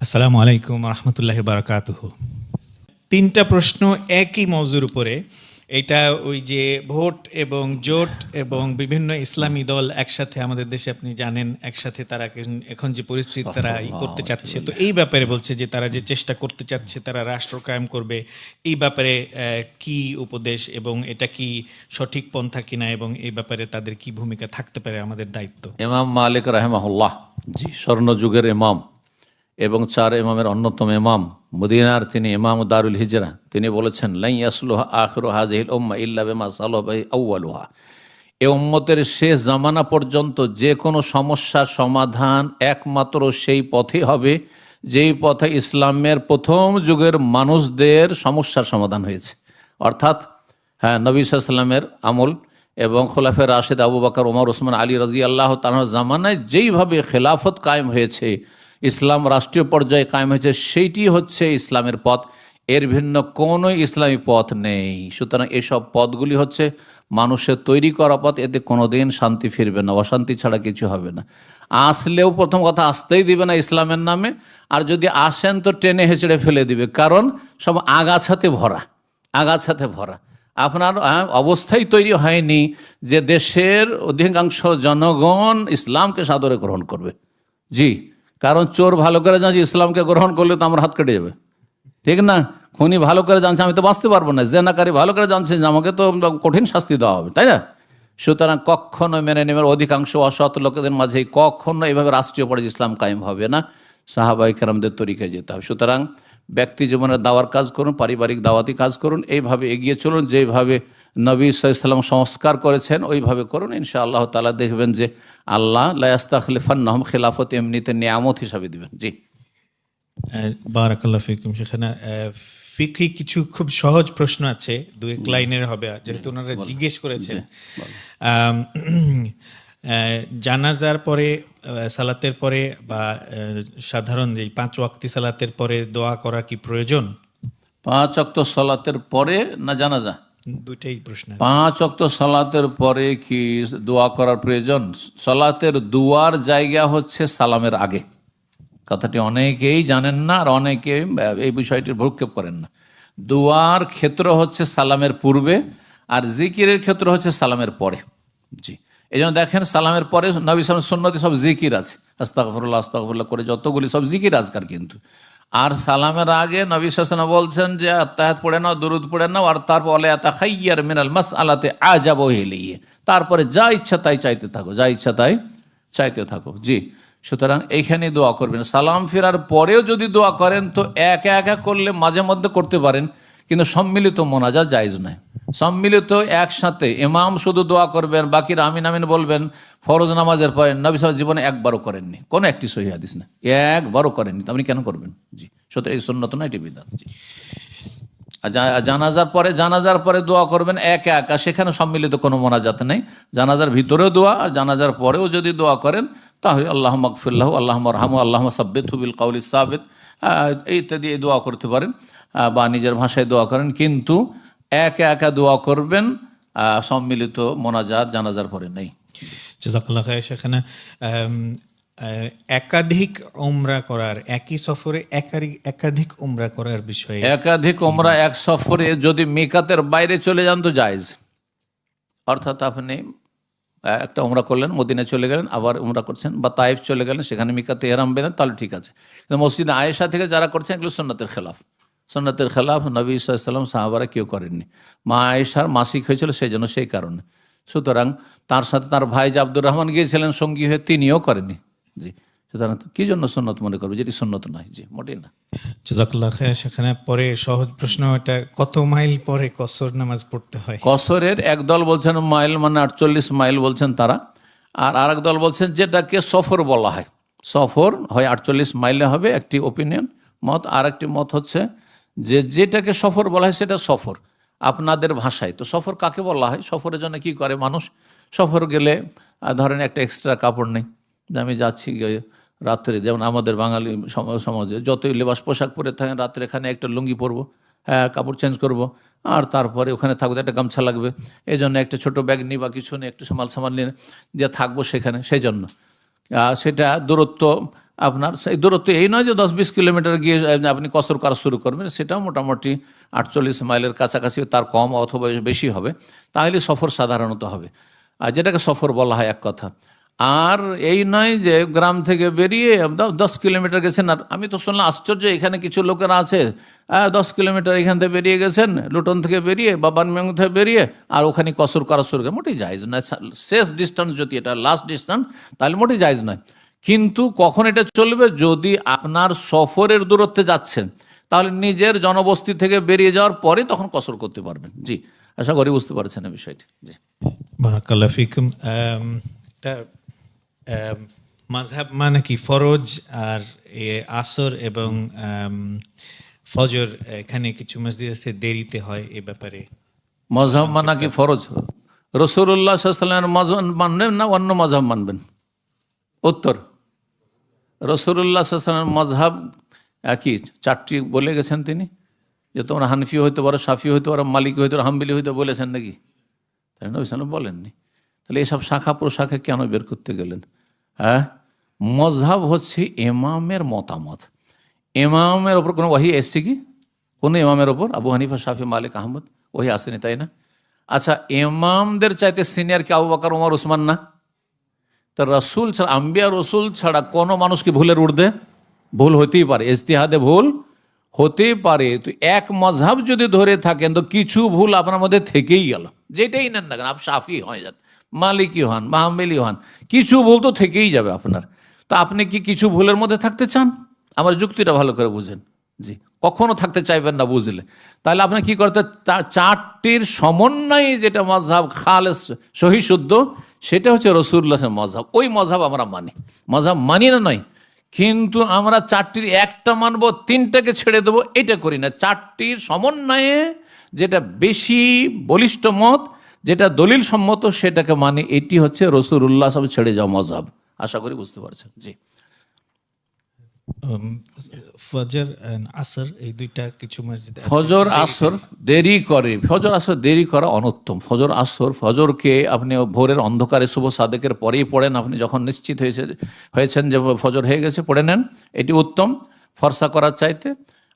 আসসালামু আলাইকুম রহমতুল্লাহি বারাকাতুহু। তিনটা প্রশ্ন একই মওজুর উপরে। এটা ওই যে ভোট এবং জোট এবং বিভিন্ন ইসলামী দল একসাথে আমাদের দেশে, আপনি জানেন, একসাথে তারা এখন যে পরিস্থিতি তারা করতে চাচ্ছে, তো এই ব্যাপারে বলছে যে তারা যে চেষ্টা করতে চাচ্ছে, তারা রাষ্ট্র কায়েম করবে, এই ব্যাপারে কি উপদেশ এবং এটা কি সঠিক পন্থা কিনা এবং এই ব্যাপারে তাদের কি ভূমিকা থাকতে পারে, আমাদের দায়িত্ব? ইমাম মালিক রাহেমাহুল্লাহ, জি, স্বর্ণযুগের ইমাম এবং চার ইমামের অন্যতম ইমাম, মদিনার তিনি ইমাম দারুল হিজরা, তিনি বলেছেন, লাই ইয়াসলুহা আখিরু হাযিহিল উম্মাহ ইল্লা বিমা সালাহা বিহি আউয়ালুহা। এই উম্মতের শেষ জামানা পর্যন্ত যে কোনো সমস্যার সমাধান একমাত্র সেই পথে হবে যেই পথে ইসলামের প্রথম যুগের মানুষদের সমস্যার সমাধান হয়েছে। অর্থাৎ নবী সাল্লাল্লাহু আলাইহি ওয়াসাল্লামের আমল এবং খোলাফায়ে রাশেদ আবু বকর, ওমর, ওসমান, আলী রাদিয়াল্লাহু তাআলার জামানায় যেইভাবে খেলাফত কায়েম হয়েছে, ইসলাম রাষ্ট্রীয় পর্যায়ে কায়েম হয়েছে, সেইটি হচ্ছে ইসলামের পথ। এর ভিন্ন কোনো ইসলামী পথ নেই। সুতরাং এসব পথগুলি হচ্ছে মানুষের তৈরি করা পথ, এতে কোনোদিন শান্তি ফিরবে না, অশান্তি ছাড়া কিছু হবে না। আসলেও প্রথম কথা আসতেই দিবে না ইসলামের নামে, আর যদি আসেন তো টেনে হেঁচড়ে ফেলে দিবে, কারণ সব আগাছাতে ভরা, আগাছাতে ভরা। আপনার অবস্থাই তৈরি হয়নি যে দেশের অধিকাংশ জনগণ ইসলামকে সাদরে গ্রহণ করবে। জি, কারণ চোর ভালো করে জানছে ইসলামকে গ্রহণ করলে তো আমার হাত কেটে যাবে, ঠিক না? খুনি ভালো করে জানছে আমি তো বাঁচতে পারবো না, জেনাকারী ভালো করে জানছে যে আমাকে তো কঠিন শাস্তি দেওয়া হবে, তাই না? সুতরাং কখনো মেনে নেবেন, অধিকাংশ অসৎ লোকেদের মাঝে কখনো এইভাবে রাষ্ট্রীয় পর্যায়ে ইসলাম কায়েম হবে না। সাহাবায়ে কেরামদের তরিকায় যেতে হবে। সুতরাং ব্যক্তি জীবনের দাওয়ার কাজ করুন, পারিবারিক দাওয়াতি কাজ করুন, এইভাবে এগিয়ে চলুন, যেভাবে নবী সাল্লাল্লাহু আলাইহি ওয়াসাল্লাম সংস্কার করেছেন ওইভাবে করুন। ইনশাআল্লাহ তাআলা দেখবেন যে আল্লাহ লা ইস্তাখলিফান্নাহুম, খেলাফত এমনিতে নিয়ামত হিসাবে দিবেন। জি, বারাকাল্লাহু ফিকুম। সেখানে ফিকহি কিছু খুব সহজ প্রশ্ন আছে, দু এক লাইনের হবে, যেহেতু ওনারা জিজ্ঞেস করেছেন। জানাজার পরে, সালাতের পরে বা সাধারণ যে 5 ওয়াক্তি সালাতের পরে দোয়া করা কি প্রয়োজন? 5 ওয়াক্ত সালাতের পরে না জানাজা? দুইটাই প্রশ্ন। 5 ওয়াক্ত সালাতের পরে কি দোয়া করার প্রয়োজন? সালাতের দুয়ার জায়গা হচ্ছে সালামের আগে। কথাটি অনেকেই জানেন না, আর অনেকে এই বিষয়টির ভ্রুক্ষেপ করেন না। দুয়ার ক্ষেত্র হচ্ছে সালামের পূর্বে, আর জিকিরের ক্ষেত্র হচ্ছে সালামের পরে। জি, এই জন্য দেখেন সালামের পরে নবী সাল্লাল্লাহু সুন্নতে সব জিকির আছে, আস্তাগফিরুল্লাহ আস্তাগফিরুল্লাহ করে যতগুলি সব জিকির আজকার। কিন্তু আর সালামের আগে নবী সাল্লাল্লাহু আলাইহি ওয়াসাল্লাম বলছেন যে আত্তাহিয়াত পড়ে নাও, দুরুদ পড়ে নাও, আর তারপর ওয়ালা ইয়াতাখায়্যার মিনাল মাসআলাতি আজাবু ইলাইহি, তারপরে যা ইচ্ছা তাই চাইতে থাকো, যা ইচ্ছা তাই চাইতে থাকো। জি, সুতরাং এইখানে দোয়া করবেন। সালাম ফেরার পরেও যদি দোয়া করেন তো একা একা করলে মাঝে মধ্যে করতে পারেন, কিন্তু সম্মিলিত মোনাজাত জায়েজ নয়। সম্মিলিত একসাথে ইমাম শুধু দোয়া করবেন, বাকিরা আমিন আমিন বলবেন, ফরজ নামাজের পরে নবী সাল্লাল্লাহু জীবনে একবারও করেননি, কোনো একটি সহিহ হাদিস না, একবারও করেননি, আপনি কেন করবেন? জি, সুতরাং এই সুন্নত না, এটি বিদআত। জি, জানাজার পরে দোয়া করবেন একা একা, সেখানে সম্মিলিত কোনো মোনাজাত নেই। জানাজার ভিতরেও দোয়া, আর জানাজার পরেও যদি দোয়া করেন তাহলে আল্লাহুম্মা মাগফির লাহু, আল্লাহুম্মা আরহামহু, আল্লাহুম্মা সাব্বিতহু বিল কাউলিস সাবিত, ইত্যাদি দোয়া করতে পারেন, বা নিজের ভাষায় দোয়া করেন, কিন্তু একা একা দোয়া করবেন, সম্মিলিত মোনাজাত জানাজার পরে নেই। জাযাকাল্লাহু খাইর। সেখানে একাধিক উমরা করার, একই সফরে একাধিক উমরা করার বিষয়ে, একাধিক উমরা এক সফরে যদি মিকাতের বাইরে চলে যান তো জায়েজ। অর্থাৎ আপনি একটা উমরা করলেন, মদিনায় চলে গেলেন, আবার উমরা করছেন, বা তাইফ চলে গেলেন, সেখানে মিকাতে ইহরাম বেঁধেন, তাহলে ঠিক আছে। কিন্তু মসজিদে আয়েশা থেকে যারা করছেন এগুলো সুন্নতের খেলাফ। সুন্নতের খেলাফ নবী সাল্লাল্লাহু আলাইহি ওয়াসাল্লাম, সাহাবারা কেউ করেননি। মা আয়েশার মাসিক হয়েছিল সেই জন্য, সেই কারণে। সুতরাং তার সাথে তার ভাই যে আব্দুর রহমান গিয়েছিলেন সঙ্গী হয়ে, তিনিও করেননি। জি, সুতরাং কি জন্য সুন্নত মনে করবে যেটি সুন্নত নয়? জি, মোটেই না। জাযাকাল্লাহু খাইর। সেখানে পরে সহজ প্রশ্ন, এটা কত মাইল পরে কসর নামাজ পড়তে হয়? কসরের একদল বলছেন মাইল মানে 48 মাইল বলছেন তারা, আর আরেক দল বলছেন যেটাকে সফর বলা হয়, সফর হয় 48 মাইলে হবে, একটি ওপিনিয়ন মত। আর একটি মত হচ্ছে যে যেটাকে সফর বলা হয় সেটা সফর আপনাদের ভাষায়। তো সফর কাকে বলা হয়? সফরের জন্য কি করে মানুষ? সফর গেলে ধরেন একটা এক্সট্রা কাপড় নেই, যে আমি যাচ্ছি রাত্রে, যেমন আমাদের বাঙালি সমাজে যতই লেবাস পোশাক পরে থাকেন, রাত্রে এখানে একটা লুঙ্গি পরবো, কাপড় চেঞ্জ করব, আর তারপরে ওখানে থাকবো, একটা গামছা লাগবে, এই জন্য একটা ছোটো ব্যাগ নিই বা কিছু নিয়ে একটু সামাল নিয়ে দিয়ে থাকবো সেখানে, সেই জন্য সেটা দূরত্ব আপনার সেই দূরত্ব এই নয় যে 10-20 কিলোমিটার গিয়ে আপনি কসর করা শুরু করবেন, সেটাও মোটামুটি 48 মাইলের কাছাকাছি, তার কম অথবা বেশি হবে, তাহলে সফর সাধারণত হবে, আর যেটাকে সফর বলা হয় এক কথা। আর এই নয় যে গ্রাম থেকে বেরিয়ে 10 কিলোমিটার গেছেন। আর আমি তো শুনলাম আশ্চর্য, এখানে কিছু লোকেরা আছে 10 কিলোমিটার এখান থেকে বেরিয়ে গেছেন, লুটন থেকে বেরিয়ে বা বানমেং থেকে বেরিয়ে, আর ওখানে কসর করা শুরু করে, মোটেই জায়েজ নয়। শেষ ডিস্টেন্স যদি এটা লাস্ট ডিস্টেন্স, তাহলে মোটেই জায়েজ নয়। কিন্তু কখন এটা চলবে? যদি আপনার সফরের দূরত্বে যাচ্ছেন, তাহলে নিজের জনবস্তি থেকে বেরিয়ে যাওয়ার পরে তখন কসর করতে পারবেন। জি, আশা করি বুঝতে পারছেন এই বিষয়টি। জি, বারাকাল্লাহু ফিকুম। এটা মাযহাব মানে কি ফরজ আর আসর এবং ফজর, এখানে কিছু মসজিদ আছে দেরিতে হয়, এ ব্যাপারে মজহব মানা কি ফরজ? রাসূলুল্লাহ সাল্লাল্লাহু আলাইহি ওয়াসাল্লামের মজহব মানবেন না অন্য মজহব মানবেন? উত্তর, রাসূলুল্লাহ সাল্লাল্লাহু আলাইহি ওয়াসাল্লামের মজহব একই, 4টি বলে গেছেন তিনি, যে তোমরা হানফি হইতে পারো, শাফি হইতে পারো, মালিকি হইতে পারো, হাম্বলি হইতে, বলেছেন নাকি? তাই নবী সাল্লাল্লাহু আলাইহি ওয়াসাল্লাম বলেননি। তাহলে এসব শাখা প্রশাখা কেন বের করতে গেলেন? হ্যাঁ, মজহব হচ্ছে ইমামের মতামত। ইমামের ওপর কোনো ওয়াহি এসছে কি? কোনো ইমামের ওপর আবু হানিফা, শাফি, মালিক, আহমদ ওহি আসেনি, তাই না? আচ্ছা, ইমামদের চাইতে সিনিয়র কি আবু বকর, ওমর, উসমান না? তো রসুল ছাড়া, আম্বিয়া রসুল ছাড়া কোনো মানুষ কি ভুলের ঊর্ধ্বে? ভুল হতেই পারে, ইজতিহাদে ভুল হতেই পারে। তো এক মজহাব যদি ধরে থাকেন, তো কিছু ভুল আপনার মধ্যে থেকেই গেল, যেটাই নেন না কেন, আপনি শাফি হয়ে যান, মালিকি হন বা হাম্বলি হন, কিছু ভুল তো থেকেই যাবে আপনার। তো আপনি কি কিছু ভুলের মধ্যে থাকতে চান? আমার যুক্তিটা ভালো করে বুঝেন। জি, কখনো থাকতে চাইবেন না, বুঝলে? তাহলে আপনি কি করতে, 4টির সমন্বয়ে যেটা মজহাব খালেস সহি শুদ্ধ, সেটা হচ্ছে রাসূলুল্লাহর মজহাব। ওই মজহাব আমরা মানি, মজহাব মানি না নয়, কিন্তু আমরা 4টির একটা মানব, 3টাকে ছেড়ে দেবো, এটা করি না। 4টির সমন্বয়ে যেটা বেশি বলিষ্ঠ মত, যেটা দলিল সম্মত, সেটাকে মানি। এটি হচ্ছে রাসূলুল্লাহ সব ছেড়ে যাওয়া মজহাব। আশা করি বুঝতে পারছেন। জি, ফজর আসর এই দুইটা কিছু মসজিদে আছে। ফজর আসর দেরি করে, ফজর আসর দেরি করা অনুত্তম। ফজর আসর, ফজরকে আপনি ভোরের অন্ধকারে শুভ সাদেকের পরেই পড়েন, আপনি যখন নিশ্চিত হয়েছেন যে ফজর হয়ে গেছে, পড়ে নেন, এটি উত্তম ফর্সা করার চাইতে।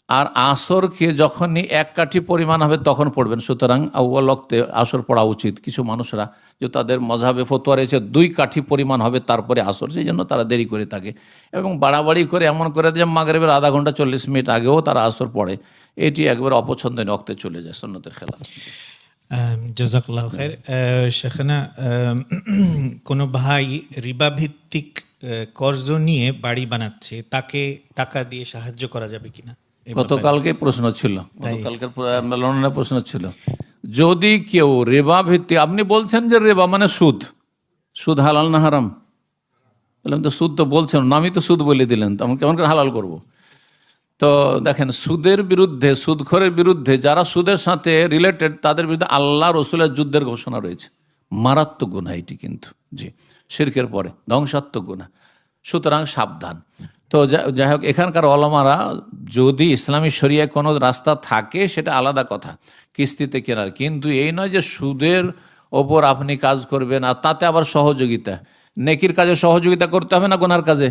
আর আসরকে যখনই 1 কাঠি পরিমাণ হবে তখন পড়বেন। সুতরাং আউয়াল ওয়াক্তে আসর পড়া উচিত। কিছু মানুষরা যে তাদের মজহাবে ফতোয়া রয়েছে 2 কাঠি পরিমাণ হবে তারপরে আসর, সেই জন্য তারা দেরি করে থাকে এবং বাড়াবাড়ি করে এমন করে যে মাগরিবের আধা ঘন্টা 40 মিনিট আগেও তারা আসর পড়ে। এটি একবার অপছন্দনীয় ওয়াক্তে চলে যায়, সুন্নতের খেলাফ। জাযাকাল্লাহু খাইর। শেখনা, কোনো ভাই রিবা ভিত্তিক কর্জ নিয়ে বাড়ি বানাচ্ছে, তাকে টাকা দিয়ে সাহায্য করা যাবে কিনা? গতকালকে প্রশ্ন ছিল, গতকালকের মেলনের প্রশ্ন ছিল, যদি কেউ রেবা ভিত্তিক, আপনি বলছেন যে রেবা মানে সুদ, সুদ হালাল না হারাম? বললাম তো সুদ তো বলছেন, আমি তো সুদ বলে দিলেন, তো আমি কেমন করে হালাল করব? তো দেখেন, সুদের বিরুদ্ধে, সুদখোরের বিরুদ্ধে, যারা সুদের সাথে রিলেটেড, তাদের বিরুদ্ধে আল্লাহ রসুলের যুদ্ধের ঘোষণা রয়েছে। মারাত্মক গুনাহ এটি কিন্তু, জি, শিরকের পরে ধ্বংসাত্মক গুনাহ। সুতরাং সাবধান। তো যাই হোক, এখানকার ওলামারা, যদি ইসলামী শরিয়ায় কোনো রাস্তা থাকে সেটা আলাদা কথা, কিস্তিতে কেনার, কিন্তু এই নয় যে সুদের ওপর আপনি কাজ করবেন আর তাতে আবার সহযোগিতা। নেকির কাজে সহযোগিতা করতে হবে না গুনার কাজে?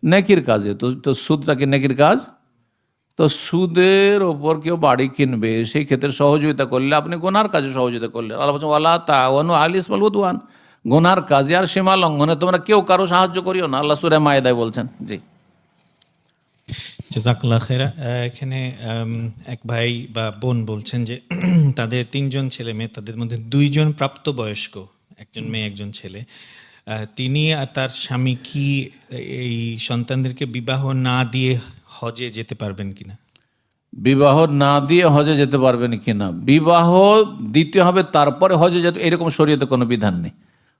নেকির কাজে। তো সুদটা কি নেকির কাজ? তো সুদের ওপর কেউ বাড়ি কিনবে, সেই ক্ষেত্রে সহযোগিতা করলে আপনি গুনার কাজে সহযোগিতা করলে, আল্লাহ বলছেন ওয়ালা তাআওয়ানু আলাল ইসমি ওয়াল উদওয়ান, গুনার কাজে আর সীমা লঙ্ঘনে তোমরা কেউ কারো সাহায্য করিও না, আল্লাহ সূরা মায়েদায় বলছেন। জি, জাযাকাল্লাহু খাইরা। এখানে এক ভাই বা বোন বলছেন যে তাদের 3জন ছেলে মেয়ে, তাদের মধ্যে 2জন প্রাপ্তবয়স্ক, একজন মেয়ে একজন ছেলে। তিনি আর তার স্বামী কি এই সন্তানদেরকে বিবাহ না দিয়ে হজে যেতে পারবেন কিনা? বিবাহ না দিয়ে হজে যেতে পারবেন কিনা? বিবাহ দিতে হবে তারপরে হজে যেতে, এরকম শরীয়তে কোনো বিধান নেই।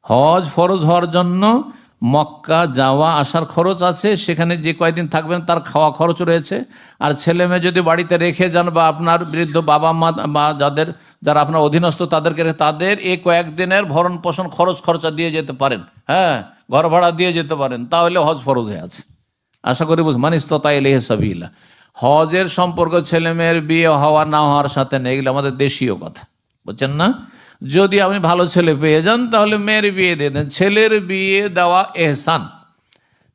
হজ ফরজ হওয়ার জন্য মক্কা যাওয়া আসার খরচ আছে, সেখানে যে কয়েকদিন থাকবেন তার খাওয়া খরচ রয়েছে। আর ছেলে মেয়ে যদি বাড়িতে রেখে যান বা আপনার বৃদ্ধ বাবা মা বা যারা আপনার অধীনস্থ তাদেরকে, তাদের এই কয়েকদিনের ভরণ পোষণ খরচ খরচা দিয়ে যেতে পারেন, হ্যাঁ, ঘর ভাড়া দিয়ে যেতে পারেন, তাহলে হজ ফরজ হয়ে আছে। আশা করি মান ইসতাতা ইলাইহি সাবিলা। হজের সম্পর্ক ছেলে মেয়ের বিয়ে হওয়া না হওয়ার সাথে নেই, এগুলো আমাদের দেশীয় কথা, বুঝছেন না? যদি আপনি ভালো ছেলে পেয়ে যান তাহলে মেয়ের বিয়ে দিয়ে দেন। ছেলের বিয়ে দেওয়া এহসান,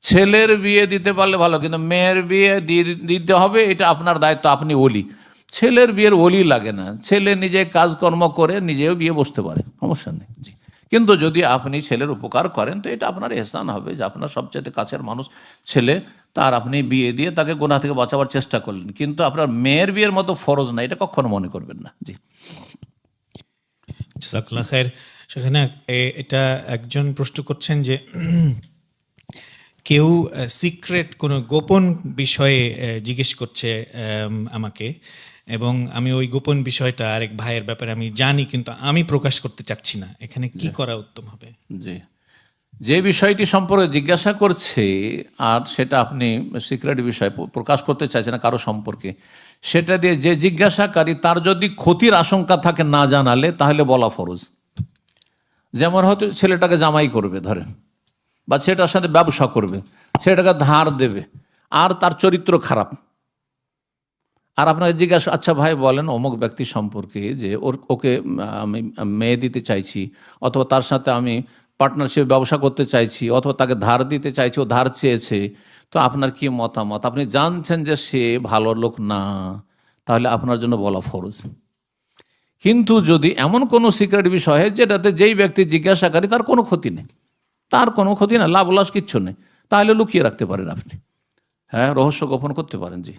ছেলের বিয়ে দিতে পারলে ভালো, কিন্তু মেয়ের বিয়ে দিতে হবে, এটা আপনার দায়িত্ব, আপনি ওলি। ছেলের বিয়ের ওলি লাগে না, ছেলে নিজে কাজকর্ম করে নিজেও বিয়ে বসতে পারে, সমস্যা নেই। জি, কিন্তু যদি আপনি ছেলের উপকার করেন তো এটা আপনার এহসান হবে যে আপনার সবচেয়ে কাছের মানুষ ছেলে, তার আপনি বিয়ে দিয়ে তাকে গুনাহ থেকে বাঁচাবার চেষ্টা করলেন, কিন্তু আপনার মেয়ের বিয়ের মতো ফরজ না, এটা কখনো মনে করবেন না। জি, জাযাকাল্লাহ খায়ের। সেখানে এটা একজন প্রশ্ন করছেন যে কেউ সিক্রেট কোনো গোপন বিষয়ে জিজ্ঞেস করছে আমাকে, এবং আমি ওই গোপন বিষয়টা আরেক ভাইয়ের ব্যাপারে আমি জানি কিন্তু আমি প্রকাশ করতে চাচ্ছি না, এখানে কি করা উত্তম হবে? জি, যে বিষয়টি সম্পর্কে জিজ্ঞাসা করছে আর সেটা আপনি সিক্রেট বিষয় প্রকাশ করতে চাইছেন না কারো সম্পর্কে, সেটা দিয়ে যে জিজ্ঞাসাকারী তার যদি ক্ষতির আশঙ্কা থাকে না জানালে, তাহলে বলা ফরজ। যেমন হয়তো ছেলেটাকে জামাই করবে ধরেন, বা ছেলেটার সাথে ব্যবসা করবে, ছেলেটাকে ধার দেবে, আর তার চরিত্র খারাপ, আর আপনাকে জিজ্ঞাসা, আচ্ছা ভাই বলেন অমুক ব্যক্তি সম্পর্কে যে ওকে আমি মেয়ে দিতে চাইছি, অথবা তার সাথে আমি পার্টনারশিপ ব্যবসা করতে চাইছি, অথবা তাকে ধার দিতে চাইছি, ও ধার চেয়েছে, তো আপনার কি মতামত? আপনি জানছেন যে সে ভালো লোক না, তাহলে আপনার জন্য বলা ফরজ। কিন্তু যদি এমন কোনো সিক্রেট বিষয় হয় যেটাতে যেই ব্যক্তি জিজ্ঞাসাকারী তার কোনো ক্ষতি নেই, তার কোনো ক্ষতি না, লাভ লস কিচ্ছু নেই, তাহলে লুকিয়ে রাখতে পারেন আপনি, হ্যাঁ, রহস্য গোপন করতে পারেন। জি,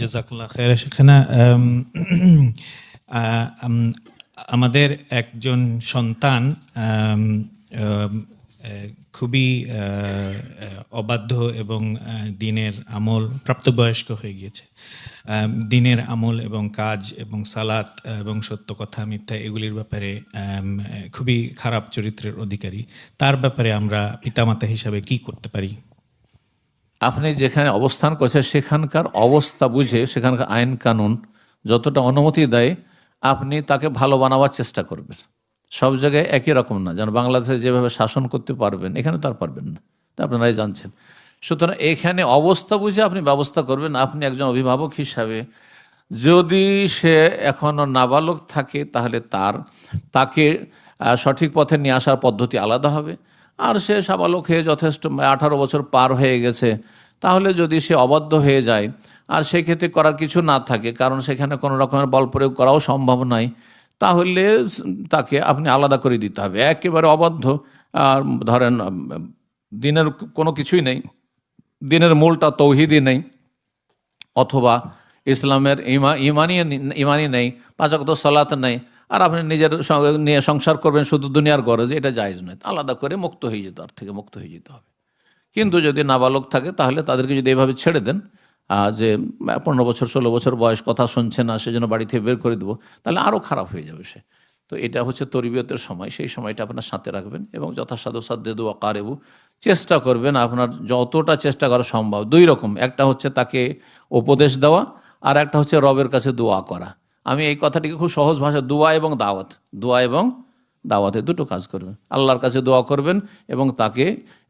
জাযাকাল্লাহ খায়ের। সেখানে আমাদের একজন সন্তান খুবই অবাধ্য এবং দিনের আমল, প্রাপ্তবয়স্ক হয়ে গিয়েছে। দিনের আমল এবং কাজ এবং সালাত এবং সত্য কথা মিথ্যা এগুলির ব্যাপারে খুবই খারাপ চরিত্রের অধিকারী। তার ব্যাপারে আমরা পিতামাতা হিসাবে কি করতে পারি? আপনি যেখানে অবস্থান করছেন সেখানকার অবস্থা বুঝে, সেখানকার আইন কানুন যতটা অনুমতি দেয়, আপনি তাকে ভালো বানাবার চেষ্টা করবেন। সব জায়গায় একই রকম না, যেন বাংলাদেশে যেভাবে শাসন করতে পারবেন এখানে তো আর পারবেন না, তা আপনারাই জানছেন। সুতরাং এখানে অবস্থা বুঝে আপনি ব্যবস্থা করবেন। আপনি একজন অভিভাবক হিসাবে যদি সে এখনও নাবালক থাকে, তাহলে তাকে সঠিক পথে নিয়ে আসার পদ্ধতি আলাদা হবে। আর সে সাবালক হয়ে যথেষ্ট 18 বছর পার হয়ে গেছে, তাহলে যদি সে অবাধ্য হয়ে যায় আর সেক্ষেত্রে করার কিছু না থাকে, কারণ সেখানে কোনো রকমের বল প্রয়োগ করাও সম্ভব নয়, তাহলে তাকে আপনি আলাদা করে দিতে হবে। একেবারে অবাধ্য, আর ধরেন দিনের কোনো কিছুই নেই, দিনের মূলটা তৌহিদই নেই, অথবা ইসলামের ইমানই নেই, 5 ওয়াক্ত সালাত নেই, আর আপনি নিজের সঙ্গে নিয়ে সংসার করবেন শুধু দুনিয়ার গরজে, এটা জায়েজ নয়। আলাদা করে মুক্ত হয়ে যেতে, আর থেকে মুক্ত হয়ে যেতে হবে। কিন্তু যদি নাবালক থাকে তাহলে তাদেরকে যদি এভাবে ছেড়ে দেন যে 15 বছর 16 বছর বয়স, কথা শুনছে না, সেজন্য বাড়ি থেকে বের করে দেবো, তাহলে আরও খারাপ হয়ে যাবে সে। তো এটা হচ্ছে তরবিয়তের সময়, সেই সময়টা আপনার সাথে রাখবেন এবং যথাসাধ্য সাদ্দেদু আকারেবু চেষ্টা করবেন, আপনার যতটা চেষ্টা করা সম্ভব। 2 রকম, একটা হচ্ছে তাকে উপদেশ দেওয়া, আর একটা হচ্ছে রবের কাছে দোয়া করা। আমি এই কথাটিকে খুব সহজ ভাষা, দোয়া এবং দাওয়াত, দোয়া এবং দাওয়াতে দুটো কাজ করবেন। আল্লাহর কাছে দোয়া করবেন এবং তাকে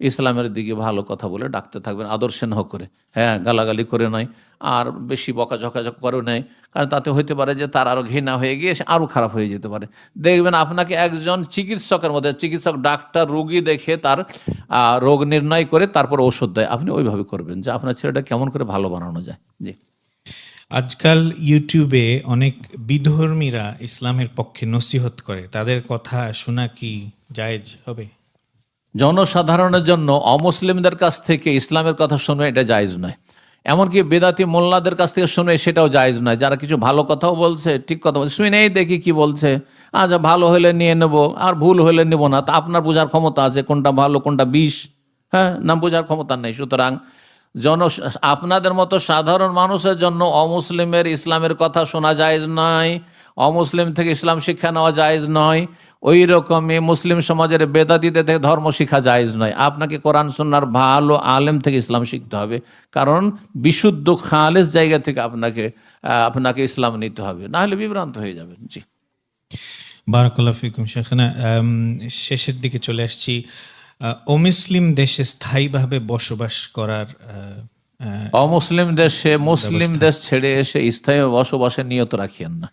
ইসলামের দিকে ভালো কথা বলে ডাকতে থাকবেন, আদর স্নেহ করে, হ্যাঁ, গালাগালি করে নয়, আর বেশি বকাঝকা করে নেয়, কারণ তাতে হইতে পারে যে তার আরও ঘৃণা হয়ে গিয়ে সে আরও খারাপ হয়ে যেতে পারে। দেখবেন আপনাকে একজন চিকিৎসকের মধ্যে, চিকিৎসক ডাক্তার রোগী দেখে তার রোগ নির্ণয় করে তারপর ওষুধ দেয়, আপনি ওইভাবে করবেন যে আপনার ছেলেটা কেমন করে ভালো বানানো যায়। জি, আজকাল ইউটিউবে অনেক বিধর্মীরা ইসলামের পক্ষে নসিহত করে, তাদের কথা শোনা কি জায়েজ হবে? জনসাধারণের জন্য অমুসলিমদের কাছ থেকে ইসলামের কথা শুনবে এটা জায়েজ নয়। এমনকি বেদাতি মোল্লাদের কাছ থেকে শুনবে সেটাও জায়েজ নয়। যারা কিছু ভালো কথাও বলছে, ঠিক কথা বলছে, শুনেই দেখি কি বলছে, আচ্ছা ভালো হলে নিয়ে নেব আর ভুল হলে নেব না, তা আপনার বোঝার ক্ষমতা আছে কোনটা ভালো কোনটা বিষ? হ্যাঁ, না, বোঝার ক্ষমতা নেই। সুতরাং আপনাদের মতো সাধারণ মানুষের জন্য অমুসলিমের ইসলামের কথা শোনা জায়েজ নয়, অমুসলিম থেকে ইসলাম শিক্ষা নেওয়া জায়েজ নয়, ওই রকমই মুসলিম সমাজের বেদাতিদের থেকে ধর্ম শিক্ষা জায়েজ নয়। আপনাকে কোরআন সুন্নাহর ভালো আলেম থেকে ইসলাম শিখতে হবে, কারণ বিশুদ্ধ খালেস জায়গা থেকে আপনাকে ইসলাম নিতে হবে, না হলে বিভ্রান্ত হয়ে যাবেন। জি, বারাকাল্লাহু ফিকুম। সেখানে শেষের দিকে চলে আসছি। অমুসলিম দেশে স্থায়ীভাবে বসবাস করার অমুসলিম দেশে মুসলিম দেশ ছেড়ে এসে স্থায়ী বসবাসের নিয়ত রাখিয়েন না।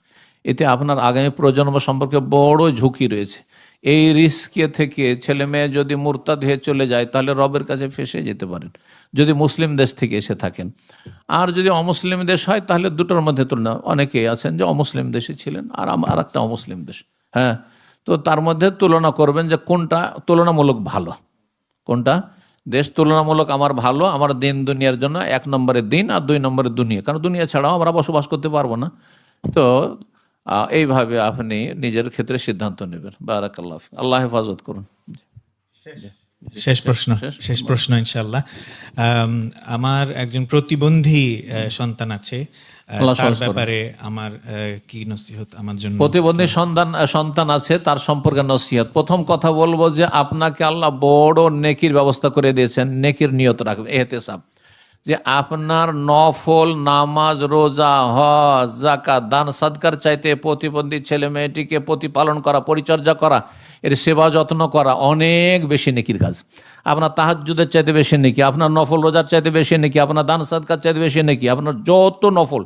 এতে আপনার আগামী প্রজন্ম সম্পর্কে বড় ঝুঁকি রয়েছে। এই রিস্কে থেকে ছেলে মেয়ে যদি মুরতাদ হয়ে চলে যায় তাহলে রবের কাছে ফেঁসে যেতে পারেন, যদি মুসলিম দেশ থেকে এসে থাকেন। আর যদি অমুসলিম দেশ হয় তাহলে দুটোর মধ্যে তুলনা, অনেকেই আছেন যে অমুসলিম দেশে ছিলেন আর আর একটা অমুসলিম দেশ, হ্যাঁ, তো তার মধ্যে তুলনা করবেন যে কোনটা তুলনামূলক ভালো, কোনটা দেশ তুলনামূলক আমার ভালো, আমার দিন দুনিয়ার জন্য 1 নম্বরে দিন আর 2 নম্বরে দুনিয়া, কারণ দুনিয়া ছাড়াও আমরা বসবাস করতে পারবো না। তো এইভাবে আপনি নিজের ক্ষেত্রে সিদ্ধান্ত নেবেন। বারাকাল্লাহ ফিক। আল্লাহ হেফাজত করুন। শেষ প্রশ্ন ইনশাআল্লাহ। আমার একজন প্রতিবন্ধী সন্তান আছে, তার ব্যাপারে আমার কি নসিহত আমার জন্য? প্রতিবন্ধী সন্তান আছে, তার সম্পর্কে নসিহত। প্রথম কথা বলবো যে আপনাকে আল্লাহ বড় নেকির ব্যবস্থা করে দিয়েছেন, নেকির নিয়ত রাখবেন, এহতেসাব, যে আপনার নফল নামাজ, রোজা, হজ, যাকাত, দান সাদকার চাইতে প্রতিবন্ধী ছেলে মেয়েটিকে প্রতিপালন করা, পরিচর্যা করা, এর সেবা যত্ন করা অনেক বেশি নেকির কাজ। আপনার তাহাজ্জুদের চাইতে বেশি নেকি, আপনার নফল রোজার চাইতে বেশি নেকি, আপনার দান সাদকার চাইতে বেশি নেকি, আপনার যত নফল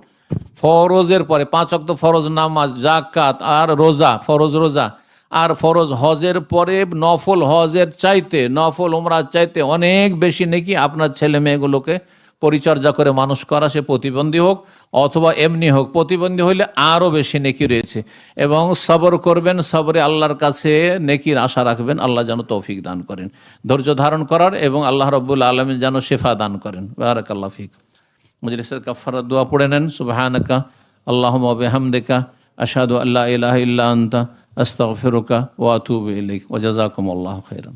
ফরজের পরে 5 ওয়াক্ত ফরজ নামাজ, যাকাত আর রোজা, ফরজ রোজা আর ফরজ হজের পরে নফল হজের চাইতে, নফল উমরার চাইতে অনেক বেশি নেকি আপনার ছেলে মেয়েগুলোকে পরিচর্যা করে মানুষ করা, সে প্রতিবন্ধী হোক অথবা এমনি হোক। প্রতিবন্ধী হইলে আরও বেশি নেকি রয়েছে। এবং সবর করবেন, সবরে আল্লাহর কাছে নেকির আশা রাখবেন, আল্লাহ যেন তৌফিক দান করেন ধৈর্য ধারণ করার, এবং আল্লাহ রাব্বুল আলামিন যেন শেফা দান করেন। বারাকাল্লাহু ফিক। মজলিসের কাফারাত দোয়া পড়ে নেন। সুবহানাকা আল্লাহুম্মা ওয়া বিহামদিকা আশহাদু আল্লা ইলাহা ইল্লা আনতা আস্তাগফিরুকা ওয়া আতুবু ইলাইক ওয়া জাযাকুমুল্লাহু খাইরান।